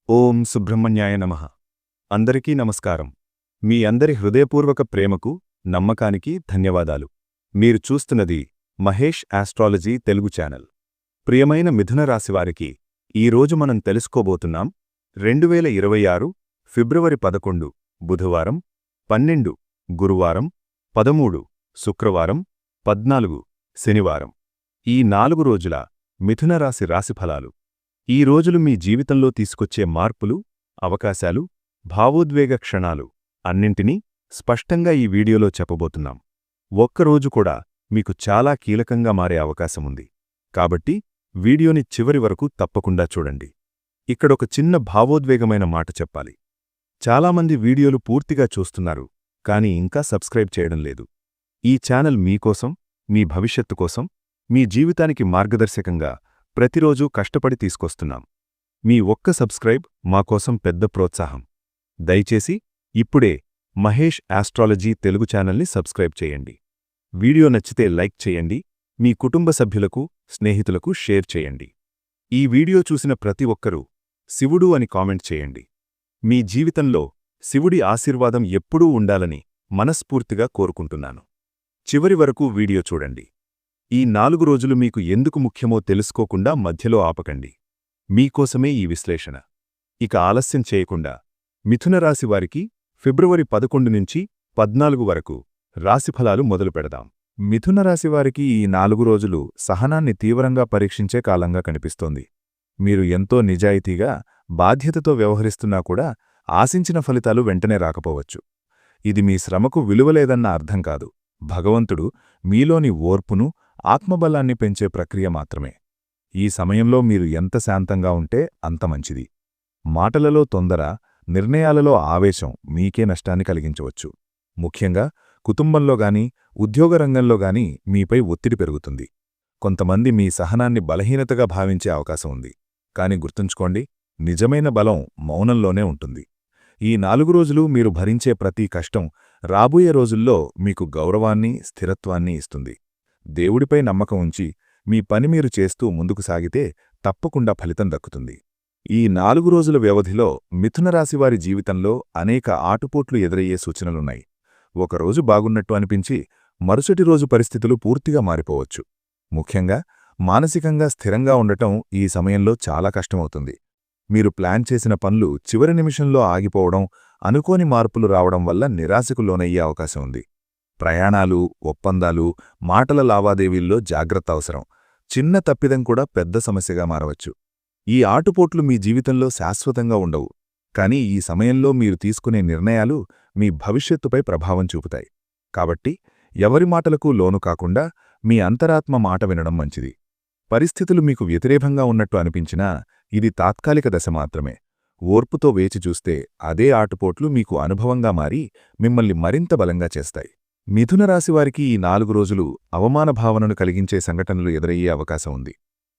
ఓం సుబ్రహ్మణ్యాయ నమః. అందరికీ నమస్కారం. మీ అందరి హృదయపూర్వక ప్రేమకు, నమ్మకానికి ధన్యవాదాలు. మీరు చూస్తున్నది మహేష్ ఆస్ట్రాలజీ తెలుగు ఛానల్. ప్రియమైన మిథున రాశివారికి ఈరోజు మనం తెలుసుకోబోతున్నాం 2026 ఫిబ్రవరి 11 బుధవారం, 12 గురువారం, 13 శుక్రవారం, 14 శనివారం ఈ 4 రోజుల మిథున రాశి రాశిఫలాలు. ఈ రోజులు మీ జీవితంలో తీసుకొచ్చే మార్పులు, అవకాశాలు, భావోద్వేగ క్షణాలు అన్నింటినీ స్పష్టంగా ఈ వీడియోలో చెప్పబోతున్నాం. ఒక్కరోజు కూడా మీకు చాలా కీలకంగా మారే అవకాశముంది. కాబట్టి వీడియోని చివరి వరకు తప్పకుండా చూడండి. ఇక్కడొక చిన్న భావోద్వేగమైన మాట చెప్పాలి. చాలామంది వీడియోలు పూర్తిగా చూస్తున్నారు, కానీ ఇంకా సబ్స్క్రైబ్ చేయడం లేదు. ఈ ఛానల్ మీకోసం, మీ భవిష్యత్తు కోసం, మీ జీవితానికి మార్గదర్శకంగా ప్రతిరోజూ కష్టపడి తీసుకొస్తున్నాం. మీ ఒక్క సబ్స్క్రైబ్ మాకోసం పెద్ద ప్రోత్సాహం. దయచేసి ఇప్పుడే మహేష్ ఆస్ట్రాలజీ తెలుగు ఛానల్ని సబ్స్క్రైబ్ చేయండి. వీడియో నచ్చితే లైక్ చేయండి, మీ కుటుంబ సభ్యులకు, స్నేహితులకు షేర్ చేయండి. ఈ వీడియో చూసిన ప్రతి ఒక్కరూ శివుడు అని కామెంట్ చేయండి. మీ జీవితంలో శివుడి ఆశీర్వాదం ఎప్పుడూ ఉండాలని మనస్ఫూర్తిగా కోరుకుంటున్నాను. చివరి వరకు వీడియో చూడండి. ఈ 4 రోజులు మీకు ఎందుకు ముఖ్యమో తెలుసుకోకుండా మధ్యలో ఆపకండి. మీకోసమే ఈ విశ్లేషణ. ఇక ఆలస్యం చేయకుండా మిథున రాశివారికి ఫిబ్రవరి 11 నుంచి 14 వరకు రాశిఫలాలు మొదలు పెడదాం. మిథున రాశివారికి ఈ 4 రోజులు సహనాన్ని తీవ్రంగా పరీక్షించే కాలంగా కనిపిస్తోంది. మీరు ఎంతో నిజాయితీగా, బాధ్యతతో వ్యవహరిస్తున్నా కూడా ఆశించిన ఫలితాలు వెంటనే రాకపోవచ్చు. ఇది మీ శ్రమకు విలువలేదన్న అర్థం కాదు. భగవంతుడు మీలోని ఓర్పును, ఆత్మబలాన్ని పెంచే ప్రక్రియ మాత్రమే. ఈ సమయంలో మీరు ఎంత శాంతంగా ఉంటే అంత మంచిది. మాటలలో తొందర, నిర్ణయాలలో ఆవేశం మీకే నష్టాన్ని కలిగించవచ్చు. ముఖ్యంగా కుటుంబంలోగాని, ఉద్యోగరంగంలోగాని మీపై ఒత్తిడి పెరుగుతుంది. కొంతమంది మీ సహనాన్ని బలహీనతగా భావించే అవకాశం ఉంది. కాని గుర్తుంచుకోండి, నిజమైన బలం మౌనంలోనే ఉంటుంది. ఈ 4 రోజులు మీరు భరించే ప్రతి కష్టం రాబోయే రోజుల్లో మీకు గౌరవాన్ని, స్థిరత్వాన్ని ఇస్తుంది. దేవుడిపై నమ్మకం ఉంచి మీ పని మీరు చేస్తూ ముందుకు సాగితే తప్పకుండా ఫలితం దక్కుతుంది. ఈ 4 రోజుల వ్యవధిలో మిథున రాశివారి జీవితంలో అనేక ఆటుపోట్లు ఎదురయ్యే సూచనలున్నాయి. ఒకరోజు బాగున్నట్టు అనిపించి మరుసటి రోజు పరిస్థితులు పూర్తిగా మారిపోవచ్చు. ముఖ్యంగా మానసికంగా స్థిరంగా ఉండటం ఈ సమయంలో చాలా కష్టమవుతుంది. మీరు ప్లాన్ చేసిన పనులు చివరి నిమిషంలో ఆగిపోవడం, అనుకోని మార్పులు రావడం వల్ల నిరాశకు లోనయ్యే అవకాశం ఉంది. ప్రయాణాలు, ఒప్పందాలు, మాటల లావాదేవీల్లో జాగ్రత్త అవసరం. చిన్న తప్పిదం కూడా పెద్ద సమస్యగా మారవచ్చు. ఈ ఆటుపోట్లు మీ జీవితంలో శాశ్వతంగా ఉండవు, కానీ ఈ సమయంలో మీరు తీసుకునే నిర్ణయాలు మీ భవిష్యత్తుపై ప్రభావం చూపుతాయి. కాబట్టి ఎవరి మాటలకు లోను కాకుండా మీ అంతరాత్మ మాట వినడం మంచిది. పరిస్థితులు మీకు వ్యతిరేకంగా ఉన్నట్టు అనిపించినా ఇది తాత్కాలిక దశ మాత్రమే. ఓర్పుతో వేచి చూస్తే అదే ఆటుపోట్లు మీకు అనుభవంగా మారి మిమ్మల్ని మరింత బలంగా చేస్తాయి. మిథున రాశివారికి ఈ 4 రోజులు అవమాన భావనను కలిగించే సంఘటనలు ఎదురయ్యే అవకాశం ఉంది.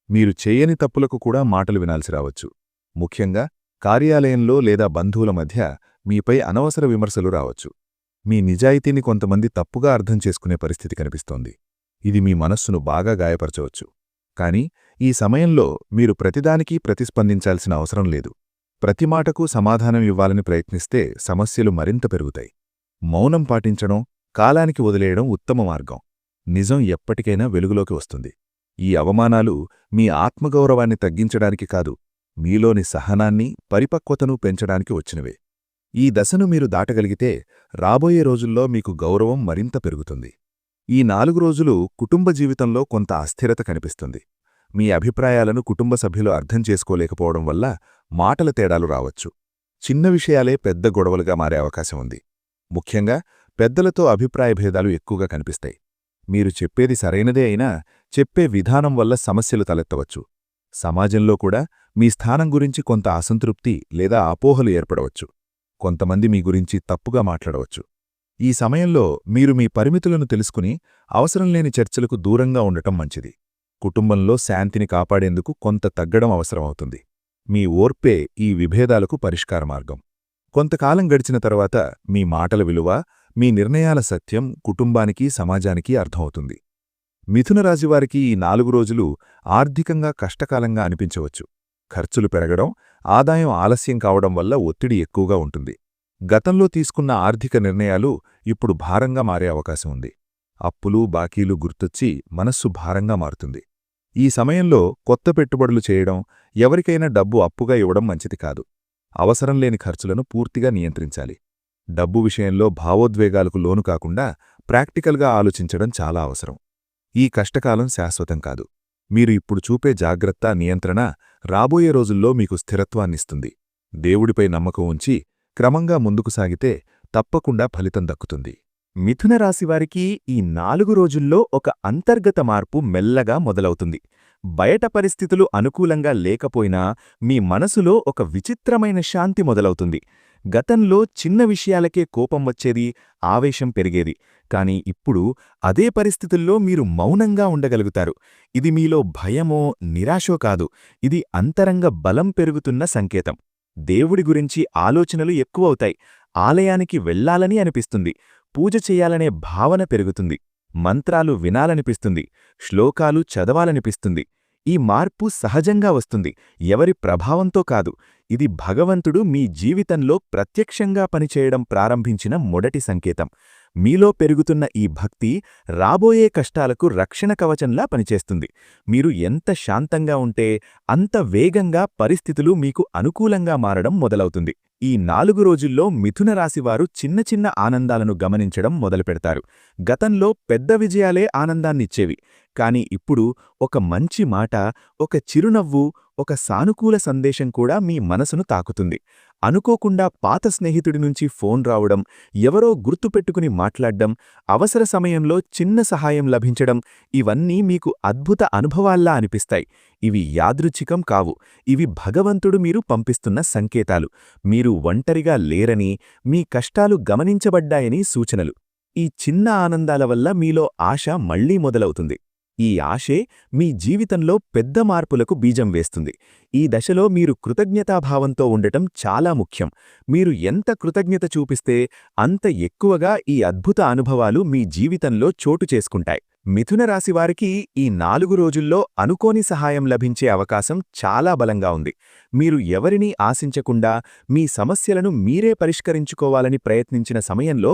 మీరు చేయని తప్పులకు కూడా మాటలు వినాల్సి రావచ్చు. ముఖ్యంగా కార్యాలయంలో లేదా బంధువుల మధ్య మీపై అనవసర విమర్శలు రావచ్చు. మీ నిజాయితీని కొంతమంది తప్పుగా అర్థం చేసుకునే పరిస్థితి కనిపిస్తోంది. ఇది మీ మనస్సును బాగా గాయపరచవచ్చు. కాని ఈ సమయంలో మీరు ప్రతిదానికీ ప్రతిస్పందించాల్సిన అవసరం లేదు. ప్రతి మాటకు సమాధానం ఇవ్వాలని ప్రయత్నిస్తే సమస్యలు మరింత పెరుగుతాయి. మౌనం పాటించడం, కాలానికి వదిలేయడం ఉత్తమ మార్గం. నిజం ఎప్పటికైనా వెలుగులోకి వస్తుంది. ఈ అవమానాలు మీ ఆత్మగౌరవాన్ని తగ్గించడానికి కాదు, మీలోని సహనాన్ని, పరిపక్వతను పెంచడానికి వచ్చినవే. ఈ దశను మీరు దాటగలిగితే రాబోయే రోజుల్లో మీకు గౌరవం మరింత పెరుగుతుంది. ఈ 4 రోజులు కుటుంబ జీవితంలో కొంత అస్థిరత కనిపిస్తుంది. మీ అభిప్రాయాలను కుటుంబ సభ్యులు అర్థం చేసుకోలేకపోవడం వల్ల మాటల తేడాలు రావచ్చు. చిన్న విషయాలే పెద్ద గొడవలుగా మారే అవకాశం ఉంది. ముఖ్యంగా పెద్దలతో అభిప్రాయ భేదాలు ఎక్కువగా కనిపిస్తాయి. మీరు చెప్పేది సరైనదే అయినా చెప్పే విధానం వల్ల సమస్యలు తలెత్తవచ్చు. సమాజంలో కూడా మీ స్థానం గురించి కొంత అసంతృప్తి లేదా అపోహలు ఏర్పడవచ్చు. కొంతమంది మీ గురించి తప్పుగా మాట్లాడవచ్చు. ఈ సమయంలో మీరు మీ పరిమితులను తెలుసుకుని అవసరం లేని చర్చలకు దూరంగా ఉండటం మంచిది. కుటుంబంలో శాంతిని కాపాడేందుకు కొంత తగ్గడం అవసరమవుతుంది. మీ ఓర్పే ఈ విభేదాలకు పరిష్కార మార్గం. కొంతకాలం గడిచిన తర్వాత మీ మాటల విలువ, మీ నిర్ణయాల సత్యం కుటుంబానికి, సమాజానికి అర్థమవుతుంది. మిథున రాశివారికి ఈ 4 రోజులు ఆర్థికంగా కష్టకాలంగా అనిపించవచ్చు. ఖర్చులు పెరగడం, ఆదాయం ఆలస్యం కావడం వల్ల ఒత్తిడి ఎక్కువగా ఉంటుంది. గతంలో తీసుకున్న ఆర్థిక నిర్ణయాలు ఇప్పుడు భారంగా మారే అవకాశం ఉంది. అప్పులు బాకీలు గుర్తొచ్చి మనస్సు భారంగా మారుతుంది. ఈ సమయంలో కొత్త పెట్టుబడులు చేయడం, ఎవరికైనా డబ్బు అప్పుగా ఇవ్వడం మంచిది కాదు. అవసరం లేని ఖర్చులను పూర్తిగా నియంత్రించాలి. డబ్బు విషయంలో భావోద్వేగాలకు లోను కాకుండా ప్రాక్టికల్గా ఆలోచించడం చాలా అవసరం. ఈ కష్టకాలం శాశ్వతం కాదు. మీరు ఇప్పుడు చూపే జాగ్రత్త, నియంత్రణ రాబోయే రోజుల్లో మీకు స్థిరత్వాన్నిస్తుంది. దేవుడిపై నమ్మకం ఉంచి క్రమంగా ముందుకు సాగితే తప్పకుండా ఫలితం దక్కుతుంది. మిథున రాశివారికి ఈ 4 రోజుల్లో ఒక అంతర్గత మార్పు మెల్లగా మొదలవుతుంది. బయట పరిస్థితులు అనుకూలంగా లేకపోయినా మీ మనసులో ఒక విచిత్రమైన శాంతి మొదలవుతుంది. గతంలో చిన్న విషయాలకే కోపం వచ్చేది, ఆవేశం పెరిగేది. కాని ఇప్పుడు అదే పరిస్థితుల్లో మీరు మౌనంగా ఉండగలుగుతారు. ఇది మీలో భయమో, నిరాశో కాదు. ఇది అంతరంగ బలం పెరుగుతున్న సంకేతం. దేవుడి గురించి ఆలోచనలు ఎక్కువవుతాయి. ఆలయానికి వెళ్లాలని అనిపిస్తుంది. పూజ చెయ్యాలనే భావన పెరుగుతుంది. మంత్రాలు వినాలనిపిస్తుంది. శ్లోకాలు చదవాలనిపిస్తుంది. ఈ మార్పు సహజంగా వస్తుంది, ఎవరి ప్రభావంతో కాదు. ఇది భగవంతుడు మీ జీవితంలో ప్రత్యక్షంగా పనిచేయడం ప్రారంభించిన మొదటి సంకేతం. మీలో పెరుగుతున్న ఈ భక్తి రాబోయే కష్టాలకు రక్షణ కవచంలా పనిచేస్తుంది. మీరు ఎంత శాంతంగా ఉంటే అంత వేగంగా పరిస్థితులు మీకు అనుకూలంగా మారడం మొదలవుతుంది. ఈ 4 రోజుల్లో మిథున రాశివారు చిన్న చిన్న ఆనందాలను గమనించడం మొదలుపెడతారు. గతంలో పెద్ద విజయాలే ఆనందాన్నిచ్చేవి. కాని ఇప్పుడు ఒక మంచి మాట, ఒక చిరునవ్వు, ఒక సానుకూల సందేశం కూడా మీ మనసును తాకుతుంది. అనుకోకుండా పాత స్నేహితుడి నుంచి ఫోన్ రావడం, ఎవరో గుర్తుపెట్టుకుని మాట్లాడ్డం, అవసర సమయంలో చిన్న సహాయం లభించడం, ఇవన్నీ మీకు అద్భుత అనుభవాల్లా అనిపిస్తాయి. ఇవి యాదృచ్ఛికం కావు. ఇవి భగవంతుడు మీరు పంపిస్తున్న సంకేతాలు. మీరు ఒంటరిగా లేరని, మీ కష్టాలు గమనించబడ్డాయని సూచనలు. ఈ చిన్న ఆనందాల వల్ల మీలో ఆశ మళ్లీ మొదలవుతుంది. ఈ ఆశే మీ జీవితంలో పెద్ద మార్పులకు బీజం వేస్తుంది. ఈ దశలో మీరు కృతజ్ఞతాభావంతో ఉండటం చాలా ముఖ్యం. మీరు ఎంత కృతజ్ఞత చూపిస్తే అంత ఎక్కువగా ఈ అద్భుత అనుభవాలు మీ జీవితంలో చోటు చేసుకుంటాయి. మిథున రాశివారికి ఈ 4 రోజుల్లో అనుకోని సహాయం లభించే అవకాశం చాలా బలంగా ఉంది. మీరు ఎవరినీ ఆశించకుండా మీ సమస్యలను మీరే పరిష్కరించుకోవాలని ప్రయత్నించిన సమయంలో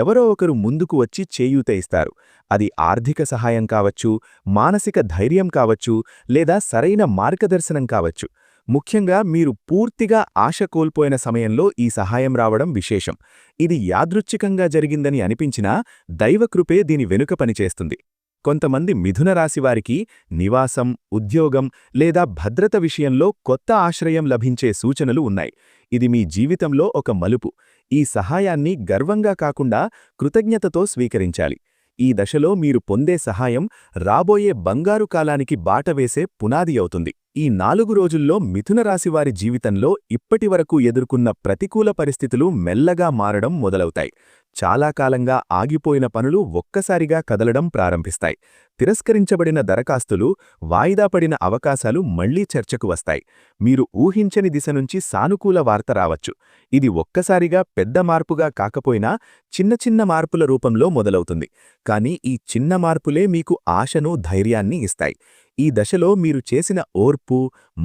ఎవరో ఒకరు ముందుకు వచ్చి చేయూత ఇస్తారు. అది ఆర్థిక సహాయం కావచ్చు, మానసిక ధైర్యం కావచ్చు, లేదా సరైన మార్గదర్శనం కావచ్చు. ముఖ్యంగా మీరు పూర్తిగా ఆశ కోల్పోయిన సమయంలో ఈ సహాయం రావడం విశేషం. ఇది యాదృచ్ఛికంగా జరిగిందని అనిపించినా దైవకృపే దీని వెనుక పనిచేస్తుంది. కొంతమంది మిథున రాశివారికి నివాసం, ఉద్యోగం లేదా భద్రత విషయంలో కొత్త ఆశ్రయం లభించే సూచనలు ఉన్నాయి. ఇది మీ జీవితంలో ఒక మలుపు. ఈ సహాయాన్ని గర్వంగా కాకుండా కృతజ్ఞతతో స్వీకరించాలి. ఈ దశలో మీరు పొందే సహాయం రాబోయే బంగారు కాలానికి బాటవేసే పునాది అవుతుంది. ఈ 4 రోజుల్లో మిథున రాశివారి జీవితంలో ఇప్పటివరకు ఎదుర్కొన్న ప్రతికూల పరిస్థితులు మెల్లగా మారడం మొదలవుతాయి. చాలా కాలంగా ఆగిపోయిన పనులు ఒక్కసారిగా కదలడం ప్రారంభిస్తాయి. తిరస్కరించబడిన దరఖాస్తులు, వాయిదా పడిన అవకాశాలు మళ్లీ చర్చకు వస్తాయి. మీరు ఊహించని దిశ నుంచి సానుకూల వార్త రావచ్చు. ఇది ఒక్కసారిగా పెద్ద మార్పుగా కాకపోయినా చిన్న చిన్న మార్పుల రూపంలో మొదలవుతుంది. కానీ ఈ చిన్న మార్పులే మీకు ఆశను, ధైర్యాన్ని ఇస్తాయి. ఈ దశలో మీరు చేసిన ఓర్పు,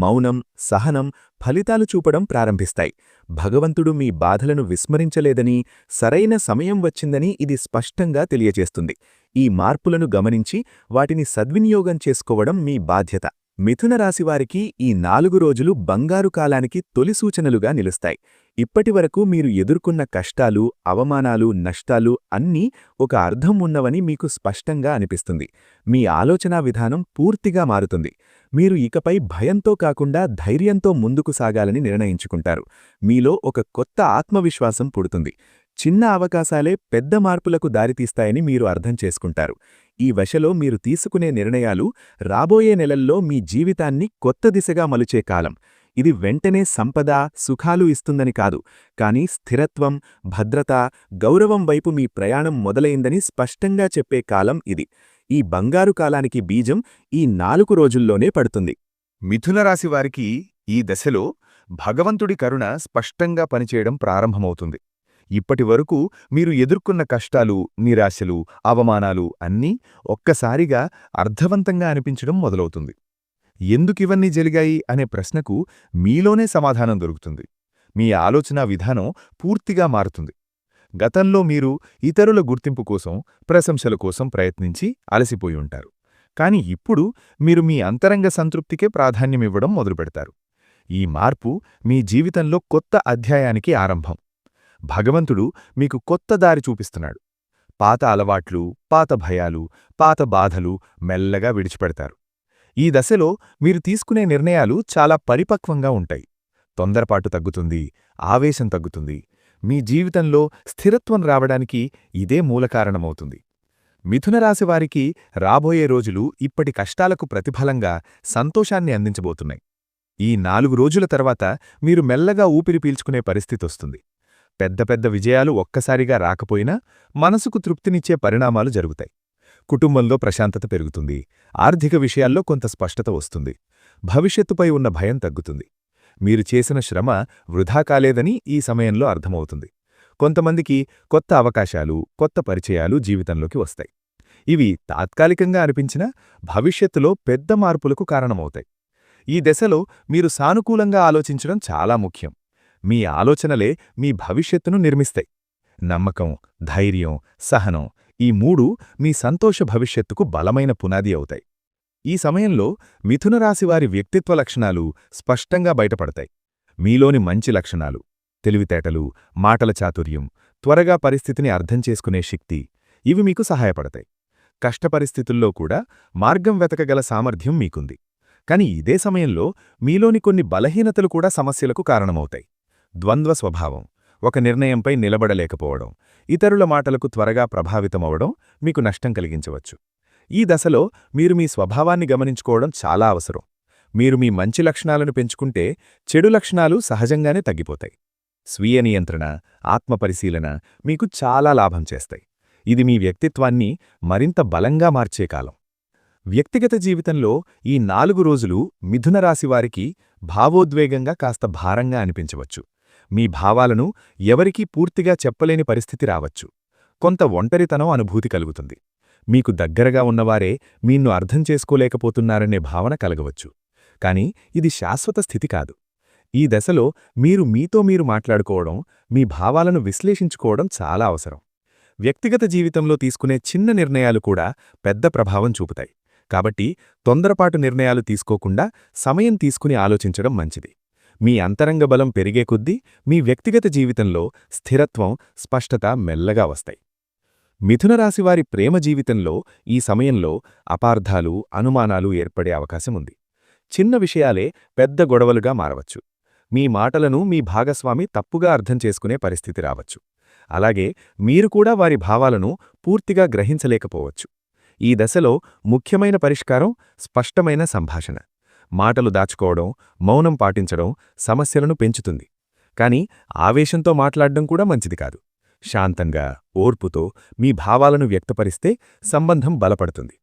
మౌనం, సహనం ఫలితాలు చూపడం ప్రారంభిస్తాయి. భగవంతుడు మీ బాధలను విస్మరించలేదని, సరైన సమయం వచ్చిందని ఇది స్పష్టంగా తెలియజేస్తుంది. ఈ మార్పులను గమనించి వాటిని సద్వినియోగం చేసుకోవడం మీ బాధ్యత. మిథున రాశివారికి ఈ 4 రోజులు బంగారు కాలానికి తొలి సూచనలుగా నిలుస్తాయి. ఇప్పటివరకు మీరు ఎదుర్కొన్న కష్టాలు, అవమానాలు, నష్టాలు అన్నీ ఒక అర్థం ఉన్నవని మీకు స్పష్టంగా అనిపిస్తుంది. మీ ఆలోచనా విధానం పూర్తిగా మారుతుంది. మీరు ఇకపై భయంతో కాకుండా ధైర్యంతో ముందుకు సాగాలని నిర్ణయించుకుంటారు. మీలో ఒక కొత్త ఆత్మవిశ్వాసం పుడుతుంది. చిన్న అవకాశాలే పెద్ద మార్పులకు దారితీస్తాయని మీరు అర్థం చేసుకుంటారు. ఈ వశలో మీరు తీసుకునే నిర్ణయాలు రాబోయే నెలల్లో మీ జీవితాన్ని కొత్త దిశగా మలుచే కాలం. ఇది వెంటనే సంపద, సుఖాలు ఇస్తుందని కాదు, కానీ స్థిరత్వం, భద్రత, గౌరవం వైపు మీ ప్రయాణం మొదలైందని స్పష్టంగా చెప్పే కాలం ఇది. ఈ బంగారు కాలానికి బీజం ఈ 4 రోజుల్లోనే పడుతుంది. మిథున రాశివారికి ఈ దశలో భగవంతుడి కరుణ స్పష్టంగా పనిచేయడం ప్రారంభమవుతుంది. ఇప్పటివరకు మీరు ఎదుర్కొన్న కష్టాలు, నిరాశలు, అవమానాలు అన్నీ ఒక్కసారిగా అర్థవంతంగా అనిపించడం మొదలవుతుంది. ఎందుకివన్నీ జరిగాయి అనే ప్రశ్నకు మీలోనే సమాధానం దొరుకుతుంది. మీ ఆలోచనా విధానం పూర్తిగా మారుతుంది. గతంలో మీరు ఇతరుల గుర్తింపు కోసం, ప్రశంసల కోసం ప్రయత్నించి అలసిపోయి ఉంటారు. కాని ఇప్పుడు మీరు మీ అంతరంగ సంతృప్తికే ప్రాధాన్యమివ్వడం మొదలుపెడతారు. ఈ మార్పు మీ జీవితంలో కొత్త అధ్యాయానికి ఆరంభం. భగవంతుడు మీకు కొత్త దారి చూపిస్తున్నాడు. పాత అలవాట్లు, పాత భయాలు, పాత బాధలు మెల్లగా విడిచిపెడతారు. ఈ దశలో మీరు తీసుకునే నిర్ణయాలు చాలా పరిపక్వంగా ఉంటాయి. తొందరపాటు తగ్గుతుంది, ఆవేశం తగ్గుతుంది. మీ జీవితంలో స్థిరత్వం రావడానికి ఇదే మూలకారణమవుతుంది. మిథునరాశివారికి రాబోయే రోజులు ఇప్పటి కష్టాలకు ప్రతిఫలంగా సంతోషాన్ని అందించబోతున్నాయి. ఈ 4 రోజుల తర్వాత మీరు మెల్లగా ఊపిరి పీల్చుకునే పరిస్థితొస్తుంది. పెద్ద పెద్ద విజయాలు ఒక్కసారిగా రాకపోయినా మనసుకు తృప్తినిచ్చే పరిణామాలు జరుగుతాయి. కుటుంబంలో ప్రశాంతత పెరుగుతుంది. ఆర్థిక విషయాల్లో కొంత స్పష్టత వస్తుంది. భవిష్యత్తుపై ఉన్న భయం తగ్గుతుంది. మీరు చేసిన శ్రమ వృధా కాలేదని ఈ సమయంలో అర్థమవుతుంది. కొంతమందికి కొత్త అవకాశాలు, కొత్త పరిచయాలు జీవితంలోకి వస్తాయి. ఇవి తాత్కాలికంగా అనిపించినా భవిష్యత్తులో పెద్ద మార్పులకు కారణమవుతాయి. ఈ దశలో మీరు సానుకూలంగా ఆలోచించడం చాలా ముఖ్యం. మీ ఆలోచనలే మీ భవిష్యత్తును నిర్మిస్తాయి. నమ్మకం, ధైర్యం, సహనం ఈ 3 మీ సంతోష భవిష్యత్తుకు బలమైన పునాది అవుతాయి. ఈ సమయంలో మిథునరాశివారి వ్యక్తిత్వ లక్షణాలు స్పష్టంగా బయటపడతాయి. మీలోని మంచి లక్షణాలు, తెలివితేటలు, మాటల చాతుర్యం, త్వరగా పరిస్థితిని అర్థం చేసుకునే శక్తి ఇవి మీకు సహాయపడతాయి. కష్టపరిస్థితుల్లో కూడా మార్గం వెతకగల సామర్థ్యం మీకుంది. కాని ఇదే సమయంలో మీలోని కొన్ని బలహీనతలు కూడా సమస్యలకు కారణమవుతాయి. ద్వంద్వ స్వభావం, ఒక నిర్ణయంపై నిలబడలేకపోవడం, ఇతరుల మాటలకు త్వరగా ప్రభావితమవడం మీకు నష్టం కలిగించవచ్చు. ఈ దశలో మీరు మీ స్వభావాన్ని గమనించుకోవడం చాలా అవసరం. మీరు మీ మంచి లక్షణాలను పెంచుకుంటే చెడు లక్షణాలు సహజంగానే తగ్గిపోతాయి. స్వీయ నియంత్రణ, ఆత్మపరిశీలన మీకు చాలా లాభం చేస్తాయి. ఇది మీ వ్యక్తిత్వాన్ని మరింత బలంగా మార్చే కాలం. వ్యక్తిగత జీవితంలో ఈ 4 రోజులు మిథునరాశివారికి భావోద్వేగంగా కాస్త భారంగా అనిపించవచ్చు. మీ భావాలను ఎవరికీ పూర్తిగా చెప్పలేని పరిస్థితి రావచ్చు. కొంత ఒంటరితనం అనుభూతి కలుగుతుంది. మీకు దగ్గరగా ఉన్నవారే మీన్ను అర్థం చేసుకోలేకపోతున్నారనే భావన కలగవచ్చు. కాని ఇది శాశ్వత స్థితి కాదు. ఈ దశలో మీరు మీతో మీరు మాట్లాడుకోవడం, మీ భావాలను విశ్లేషించుకోవడం చాలా అవసరం. వ్యక్తిగత జీవితంలో తీసుకునే చిన్న నిర్ణయాలు కూడా పెద్ద ప్రభావం చూపుతాయి. కాబట్టి తొందరపాటు నిర్ణయాలు తీసుకోకుండా సమయం తీసుకుని ఆలోచించడం మంచిది. మీ అంతరంగ బలం పెరిగే కొద్దీ మీ వ్యక్తిగత జీవితంలో స్థిరత్వం, స్పష్టత మెల్లగా వస్తాయి. మిథునరాశివారి ప్రేమ జీవితంలో ఈ సమయంలో అపార్థాలు, అనుమానాలు ఏర్పడే అవకాశముంది. చిన్న విషయాలే పెద్ద గొడవలుగా మారవచ్చు. మీ మాటలను మీ భాగస్వామి తప్పుగా అర్థం చేసుకునే పరిస్థితి రావచ్చు. అలాగే మీరు కూడా వారి భావాలను పూర్తిగా గ్రహించలేకపోవచ్చు. ఈ దశలో ముఖ్యమైన పరిష్కారం స్పష్టమైన సంభాషణ. మాటలు దాచుకోవడం, మౌనం పాటించడం సమస్యలను పెంచుతుంది. కాని ఆవేశంతో మాట్లాడడం కూడా మంచిది కాదు. శాంతంగా, ఓర్పుతో మీ భావాలను వ్యక్తపరిస్తే సంబంధం బలపడుతుంది.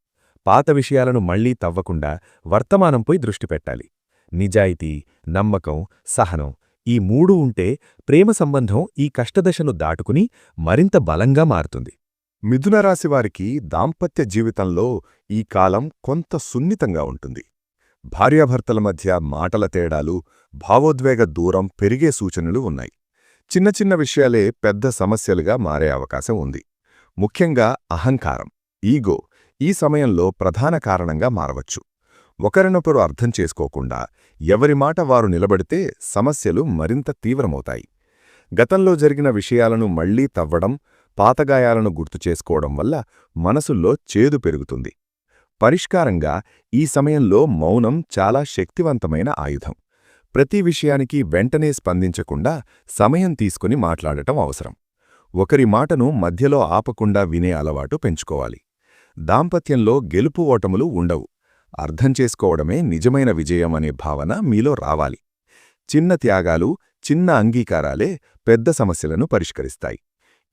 పాత విషయాలను మళ్లీ తవ్వకుండా వర్తమానంపై దృష్టి పెట్టాలి. నిజాయితీ, నమ్మకం, సహనం ఈ 3 ఉంటే ప్రేమ సంబంధం ఈ కష్టదశను దాటుకుని మరింత బలంగా మారుతుంది. మిథునరాశివారికి దాంపత్య జీవితంలో ఈ కాలం కొంత సున్నితంగా ఉంటుంది. భార్యాభర్తల మధ్య మాటల తేడాలు, భావోద్వేగ దూరం పెరిగే సూచనలు ఉన్నాయి. చిన్న చిన్న విషయాలే పెద్ద సమస్యలుగా మారే అవకాశం ఉంది. ముఖ్యంగా అహంకారం, ఈగో ఈ సమయంలో ప్రధాన కారణంగా మారవచ్చు. ఒకరినొకరు అర్థం చేసుకోకుండా ఎవరి మాట వారు నిలబడితే సమస్యలు మరింత తీవ్రమవుతాయి. గతంలో జరిగిన విషయాలను మళ్లీ తవ్వడం, పాతగాయాలను గుర్తుచేసుకోవడం వల్ల మనసుల్లో చేదు పెరుగుతుంది. పరిష్కారంగా ఈ సమయంలో మౌనం చాలా శక్తివంతమైన ఆయుధం. ప్రతి విషయానికి వెంటనే స్పందించకుండా సమయం తీసుకుని మాట్లాడటం అవసరం. ఒకరి మాటను మధ్యలో ఆపకుండా వినే అలవాటు పెంచుకోవాలి. దాంపత్యంలో గెలుపు ఓటములు ఉండవు. అర్థం చేసుకోవడమే నిజమైన విజయం అనే భావన మీలో రావాలి. చిన్న త్యాగాలు, చిన్న అంగీకారాలే పెద్ద సమస్యలను పరిష్కరిస్తాయి.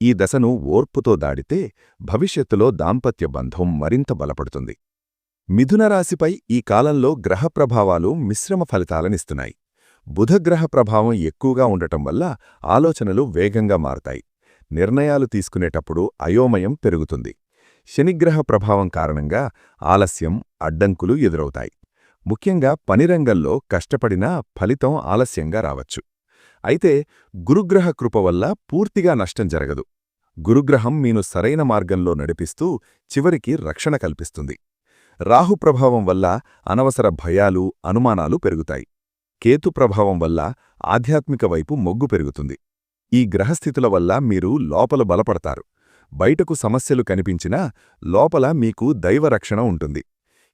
ఈ దశను ఓర్పుతో దాడితే భవిష్యత్తులో దాంపత్య బంధం మరింత బలపడుతుంది. మిథునరాశిపై ఈ కాలంలో గ్రహ ప్రభావాలు మిశ్రమ ఫలితాలనిస్తున్నాయి. బుధగ్రహ ప్రభావం ఎక్కువగా ఉండటం వల్ల ఆలోచనలు వేగంగా మారుతాయి. నిర్ణయాలు తీసుకునేటప్పుడు అయోమయం పెరుగుతుంది. శనిగ్రహ ప్రభావం కారణంగా ఆలస్యం, అడ్డంకులు ఎదురవుతాయి. ముఖ్యంగా పనిరంగంలో కష్టపడినా ఫలితం ఆలస్యంగా రావచ్చు. అయితే గురుగ్రహ కృప వల్ల పూర్తిగా నష్టం జరగదు. గురుగ్రహం మీను సరైన మార్గంలో నడిపిస్తూ చివరికి రక్షణ కల్పిస్తుంది. రాహు ప్రభావం వల్ల అనవసర భయాలు, అనుమానాలు పెరుగుతాయి. కేతు ప్రభావం వల్ల ఆధ్యాత్మిక వైపు మొగ్గు పెరుగుతుంది. ఈ గ్రహస్థితుల వల్ల మీరు లోపల బలపడతారు. బయటకు సమస్యలు కనిపించినా లోపల మీకు దైవరక్షణ ఉంటుంది.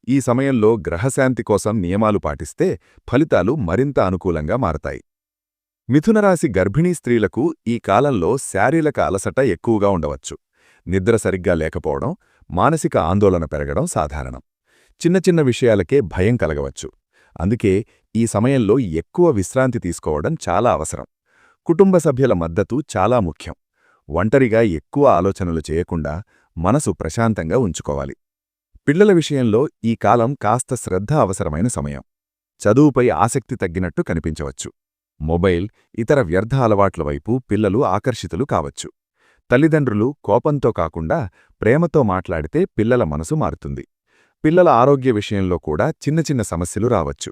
ఈ సమయంలో గ్రహశాంతి కోసం నియమాలు పాటిస్తే ఫలితాలు మరింత అనుకూలంగా మారతాయి. మిథునరాశి గర్భిణీ స్త్రీలకు ఈ కాలంలో శారీరక అలసట ఎక్కువగా ఉండవచ్చు. నిద్ర సరిగ్గా లేకపోవడం, మానసిక ఆందోళన పెరగడం సాధారణం. చిన్న చిన్న విషయాలకే భయం కలగవచ్చు. అందుకే ఈ సమయంలో ఎక్కువ విశ్రాంతి తీసుకోవడం చాలా అవసరం. కుటుంబ సభ్యుల మద్దతు చాలా ముఖ్యం. ఒంటరిగా ఎక్కువ ఆలోచనలు చేయకుండా మనసు ప్రశాంతంగా ఉంచుకోవాలి. పిల్లల విషయంలో ఈ కాలం కాస్త శ్రద్ధ అవసరమైన సమయం. చదువుపై ఆసక్తి తగ్గినట్టు కనిపించవచ్చు. మొబైల్, ఇతర వ్యర్థ అలవాట్ల వైపు పిల్లలు ఆకర్షితులు కావచ్చు. తల్లిదండ్రులు కోపంతో కాకుండా ప్రేమతో మాట్లాడితే పిల్లల మనసు మారుతుంది. పిల్లల ఆరోగ్య విషయంలో కూడా చిన్న చిన్న సమస్యలు రావచ్చు.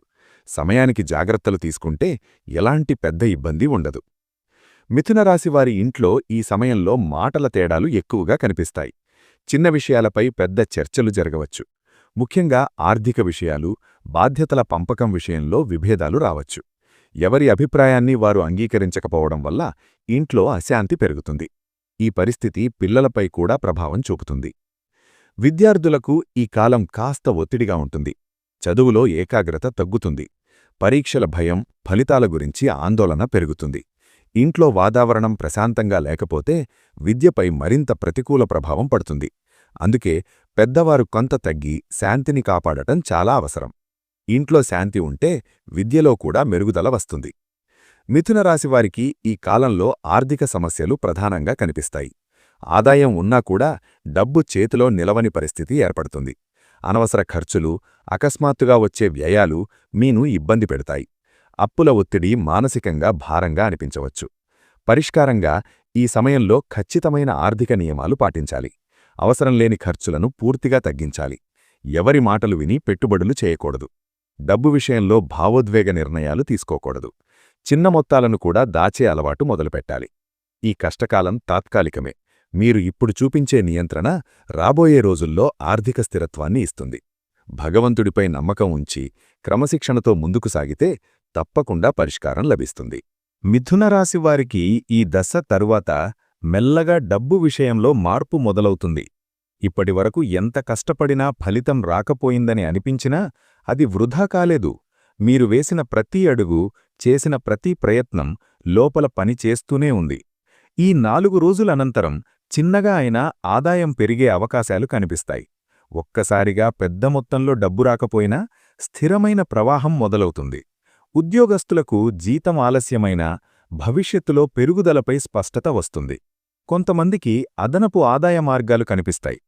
సమయానికి జాగ్రత్తలు తీసుకుంటే ఎలాంటి పెద్ద ఇబ్బంది ఉండదు. మిథునరాశివారి ఇంట్లో ఈ సమయంలో మాటల తేడాలు ఎక్కువగా కనిపిస్తాయి. చిన్న విషయాలపై పెద్ద చర్చలు జరగవచ్చు. ముఖ్యంగా ఆర్థిక విషయాలు, బాధ్యతల పంపకం విషయంలో విభేదాలు రావచ్చు. ఎవరి అభిప్రాయాన్ని వారు అంగీకరించకపోవడం వల్ల ఇంట్లో అశాంతి పెరుగుతుంది. ఈ పరిస్థితి పిల్లలపై కూడా ప్రభావం చూపుతుంది. విద్యార్థులకు ఈ కాలం కాస్త ఒత్తిడిగా ఉంటుంది. చదువులో ఏకాగ్రత తగ్గుతుంది. పరీక్షల భయం, ఫలితాల గురించి ఆందోళన పెరుగుతుంది. ఇంట్లో వాతావరణం ప్రశాంతంగా లేకపోతే విద్యపై మరింత ప్రతికూల ప్రభావం పడుతుంది. అందుకే పెద్దవారు కొంత తగ్గి శాంతిని కాపాడటం చాలా అవసరం. ఇంట్లో శాంతి ఉంటే విద్యలో కూడా మెరుగుదల వస్తుంది. మిథునరాశివారికి ఈ కాలంలో ఆర్థిక సమస్యలు ప్రధానంగా కనిపిస్తాయి. ఆదాయం ఉన్నా కూడా డబ్బు చేతిలో నిలవని పరిస్థితి ఏర్పడుతుంది. అనవసర ఖర్చులు, అకస్మాత్తుగా వచ్చే వ్యయాలు మీను ఇబ్బంది పెడతాయి. అప్పుల ఒత్తిడి మానసికంగా భారంగా అనిపించవచ్చు. పరిష్కారంగా ఈ సమయంలో ఖచ్చితమైన ఆర్థిక నియమాలు పాటించాలి. అవసరం లేని ఖర్చులను పూర్తిగా తగ్గించాలి. ఎవరి మాటలు విని పెట్టుబడులు చేయకూడదు. డబ్బు విషయంలో భావోద్వేగ నిర్ణయాలు తీసుకోకూడదు. చిన్న మొత్తాలను కూడా దాచే అలవాటు మొదలుపెట్టాలి. ఈ కష్టకాలం తాత్కాలికమే. మీరు ఇప్పుడు చూపించే నియంత్రణ రాబోయే రోజుల్లో ఆర్థిక స్థిరత్వాన్ని ఇస్తుంది. భగవంతుడిపై నమ్మకం ఉంచి క్రమశిక్షణతో ముందుకు సాగితే తప్పకుండా పరిష్కారం లభిస్తుంది. మిథునరాశివారికి ఈ దశ తరువాత మెల్లగా డబ్బు విషయంలో మార్పు మొదలవుతుంది. ఇప్పటివరకు ఎంత కష్టపడినా ఫలితం రాకపోయిందని అనిపించినా అది వృధా కాలేదు. మీరు వేసిన ప్రతి అడుగు, చేసిన ప్రతి ప్రయత్నం లోపల పనిచేస్తూనే ఉంది. ఈ 4 రోజుల అనంతరం చిన్నగా అయినా ఆదాయం పెరిగే అవకాశాలు కనిపిస్తాయి. ఒక్కసారిగా పెద్ద మొత్తంలో డబ్బు రాకపోయినా స్థిరమైన ప్రవాహం మొదలవుతుంది. ఉద్యోగస్తులకు జీతం ఆలస్యమైనా భవిష్యత్తులో పెరుగుదలపై స్పష్టత వస్తుంది. కొంతమందికి అదనపు ఆదాయ మార్గాలు కనిపిస్తాయి.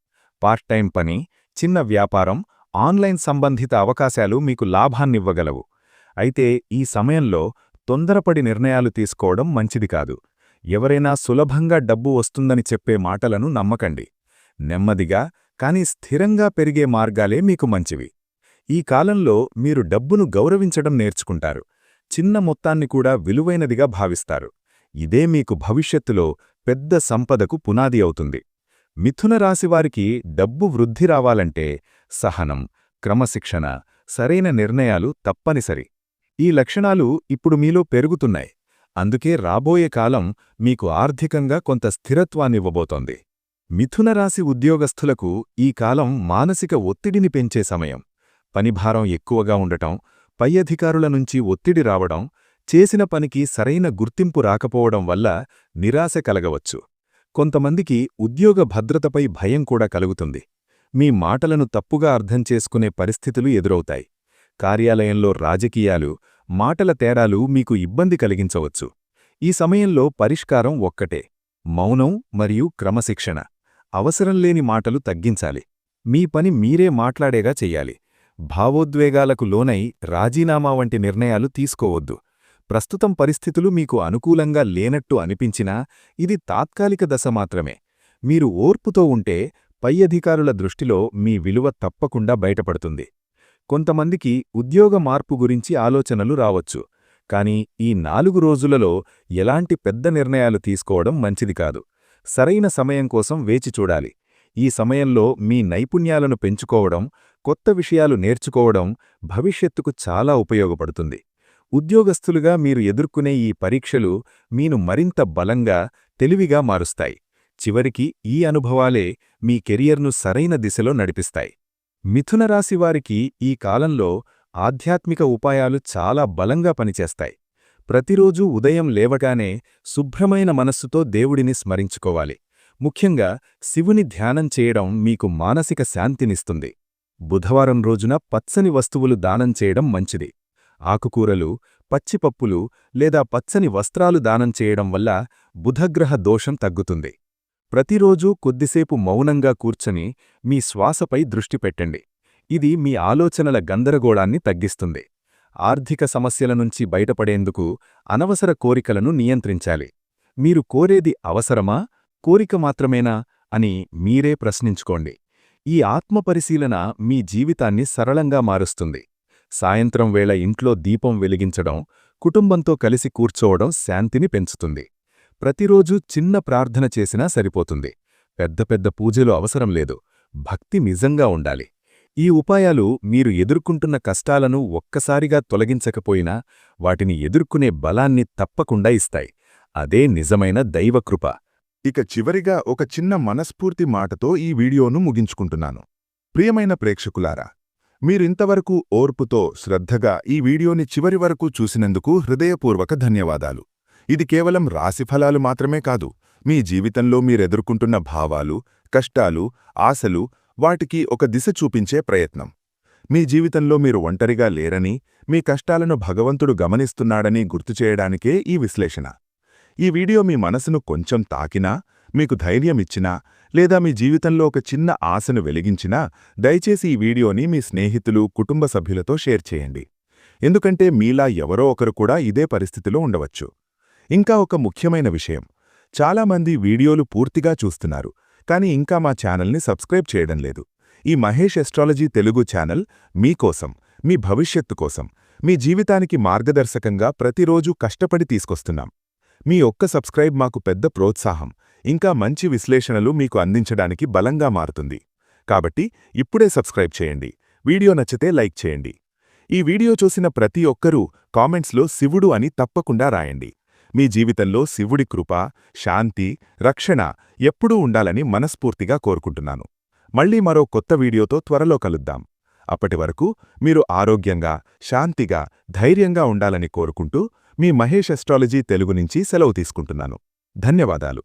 పార్ట్ టైం పని, చిన్న వ్యాపారం, ఆన్లైన్ సంబంధిత అవకాశాలు మీకు లాభాన్నివ్వగలవు. అయితే ఈ సమయంలో తొందరపడి నిర్ణయాలు తీసుకోవడం మంచిది కాదు. ఎవరైనా సులభంగా డబ్బు వస్తుందని చెప్పే మాటలను నమ్మకండి. నెమ్మదిగా కానీ స్థిరంగా పెరిగే మార్గాలే మీకు మంచివి. ఈ కాలంలో మీరు డబ్బును గౌరవించడం నేర్చుకుంటారు. చిన్న మొత్తాన్ని కూడా విలువైనదిగా భావిస్తారు. ఇదే మీకు భవిష్యత్తులో పెద్ద సంపదకు పునాది అవుతుంది. మిథునరాశివారికి డబ్బు వృద్ధి రావాలంటే సహనం, క్రమశిక్షణ, సరైన నిర్ణయాలు తప్పనిసరి. ఈ లక్షణాలు ఇప్పుడు మీలో పెరుగుతున్నాయి. అందుకే రాబోయే కాలం మీకు ఆర్థికంగా కొంత స్థిరత్వాన్నివ్వబోతోంది. మిథునరాశి ఉద్యోగస్థులకు ఈ కాలం మానసిక ఒత్తిడిని పెంచే సమయం. పనిభారం ఎక్కువగా ఉండటం, పై అధికారుల నుంచి ఒత్తిడి రావడం, చేసిన పనికి సరైన గుర్తింపు రాకపోవడం వల్ల నిరాశ కలగవచ్చు. కొంతమందికి ఉద్యోగ భద్రతపై భయం కూడా కలుగుతుంది. మీ మాటలను తప్పుగా అర్థం చేసుకునే పరిస్థితులు ఎదురవుతాయి. కార్యాలయంలో రాజకీయాలు, మాటల తేడాలు మీకు ఇబ్బంది కలిగించవచ్చు. ఈ సమయంలో పరిష్కారం ఒక్కటే: మౌనం మరియు క్రమశిక్షణ. అవసరం లేని మాటలు తగ్గించాలి. మీ పని మీరే మాట్లాడేగా చెయ్యాలి. భావోద్వేగాలకు లోనై రాజీనామా వంటి నిర్ణయాలు తీసుకోవద్దు. ప్రస్తుతం పరిస్థితులు మీకు అనుకూలంగా లేనట్టు అనిపించినా ఇది తాత్కాలిక దశ మాత్రమే. మీరు ఓర్పుతో ఉంటే పై అధికారుల దృష్టిలో మీ విలువ తప్పకుండా బయటపడుతుంది. కొంతమందికి ఉద్యోగ మార్పు గురించి ఆలోచనలు రావచ్చు, కానీ ఈ 4 రోజులలో ఎలాంటి పెద్ద నిర్ణయాలు తీసుకోవడం మంచిది కాదు. సరైన సమయం కోసం వేచి చూడాలి. ఈ సమయంలో మీ నైపుణ్యాలను పెంచుకోవడం, కొత్త విషయాలు నేర్చుకోవడం భవిష్యత్తుకు చాలా ఉపయోగపడుతుంది. ఉద్యోగస్తులుగా మీరు ఎదుర్కొనే ఈ పరీక్షలు మీను మరింత బలంగా, తెలివిగా మారుస్తాయి. చివరికి ఈ అనుభవాలే మీ కెరియర్ను సరైన దిశలో నడిపిస్తాయి. మిథున రాశివారికి ఈ కాలంలో ఆధ్యాత్మిక ఉపాయాలు చాలా బలంగా పనిచేస్తాయి. ప్రతిరోజూ ఉదయం లేవగానే శుభ్రమైన మనస్సుతో దేవుడిని స్మరించుకోవాలి. ముఖ్యంగా శివుని ధ్యానం చేయడం మీకు మానసిక శాంతినిస్తుంది. బుధవారం రోజున పచ్చని వస్తువులు దానం చేయడం మంచిది. ఆకుకూరలు, పచ్చిపప్పులు లేదా పచ్చని వస్త్రాలు దానం చేయడం వల్ల బుధగ్రహ దోషం తగ్గుతుంది. ప్రతిరోజూ కొద్దిసేపు మౌనంగా కూర్చొని మీ శ్వాసపై దృష్టి పెట్టండి. ఇది మీ ఆలోచనల గందరగోళాన్ని తగ్గిస్తుంది. ఆర్థిక సమస్యల నుంచి బయటపడేందుకు అనవసర కోరికలను నియంత్రించాలి. మీరు కోరేది అవసరమా, కోరిక మాత్రమేనా అని మీరే ప్రశ్నించుకోండి. ఈ ఆత్మపరిశీలన మీ జీవితాన్ని సరళంగా మారుస్తుంది. సాయంత్రం వేళ ఇంట్లో దీపం వెలిగించడం, కుటుంబంతో కలిసి కూర్చోవడం శాంతిని పెంచుతుంది. ప్రతిరోజూ చిన్న ప్రార్థన చేసినా సరిపోతుంది. పెద్ద పెద్ద పూజలు అవసరం లేదు. భక్తి నిజంగా ఉండాలి. ఈ ఉపాయాలు మీరు ఎదుర్కొంటున్న కష్టాలను ఒక్కసారిగా తొలగించకపోయినా వాటిని ఎదుర్కొనే బలాన్ని తప్పకుండా ఇస్తాయి. అదే నిజమైన దైవకృప. ఇక చివరిగా ఒక చిన్న మనస్ఫూర్తి మాటతో ఈ వీడియోను ముగించుకుంటున్నాను. ప్రియమైన ప్రేక్షకులారా, మీరింతవరకు ఓర్పుతో, శ్రద్ధగా ఈ వీడియోని చివరి వరకు చూసినందుకు హృదయపూర్వక ధన్యవాదాలు. ఇది కేవలం రాశిఫలాలు మాత్రమే కాదు, మీ జీవితంలో మీరెదుర్కొంటున్న భావాలు, కష్టాలు, ఆశలు, వాటికి ఒక దిశ చూపించే ప్రయత్నం. మీ జీవితంలో మీరు ఒంటరిగా లేరని, మీ కష్టాలను భగవంతుడు గమనిస్తున్నాడని గుర్తుచేయడానికే ఈ విశ్లేషణ. ఈ వీడియో మీ మనసును కొంచెం తాకినా, మీకు ధైర్యమిచ్చినా, లేదా మీ జీవితంలో ఒక చిన్న ఆశను వెలిగించినా, దయచేసి ఈ వీడియోని మీ స్నేహితులు, కుటుంబ సభ్యులతో షేర్ చేయండి. ఎందుకంటే మీలా ఎవరో ఒకరు కూడా ఇదే పరిస్థితిలో ఉండవచ్చు. ఇంకా ఒక ముఖ్యమైన విషయం, చాలామంది వీడియోలు పూర్తిగా చూస్తున్నారు, కానీ ఇంకా మా ఛానల్ని సబ్స్క్రైబ్ చేయడం లేదు. ఈ మహేష్ ఎస్ట్రాలజీ తెలుగు ఛానల్ మీకోసం, మీ భవిష్యత్తు కోసం, మీ జీవితానికి మార్గదర్శకంగా ప్రతిరోజూ కష్టపడి తీసుకొస్తున్నాం. మీ ఒక్క సబ్స్క్రైబ్ మాకు పెద్ద ప్రోత్సాహం, ఇంకా మంచి విశ్లేషణలు మీకు అందించడానికి బలంగా మారుతుంది. కాబట్టి ఇప్పుడే సబ్స్క్రైబ్ చేయండి. వీడియో నచ్చితే లైక్ చేయండి. ఈ వీడియో చూసిన ప్రతి ఒక్కరూ కామెంట్స్లో శివుడు అని తప్పకుండా రాయండి. మీ జీవితంలో శివుడి కృప, శాంతి, రక్షణ ఎప్పుడూ ఉండాలని మనస్ఫూర్తిగా కోరుకుంటున్నాను. మళ్ళీ మరో కొత్త వీడియోతో త్వరలో కలుద్దాం. అప్పటి వరకు మీరు ఆరోగ్యంగా, శాంతిగా, ధైర్యంగా ఉండాలని కోరుకుంటూ మీ మహేష్ ఎస్ట్రాలజీ తెలుగు నుంచి సెలవు తీసుకుంటున్నాను. ధన్యవాదాలు.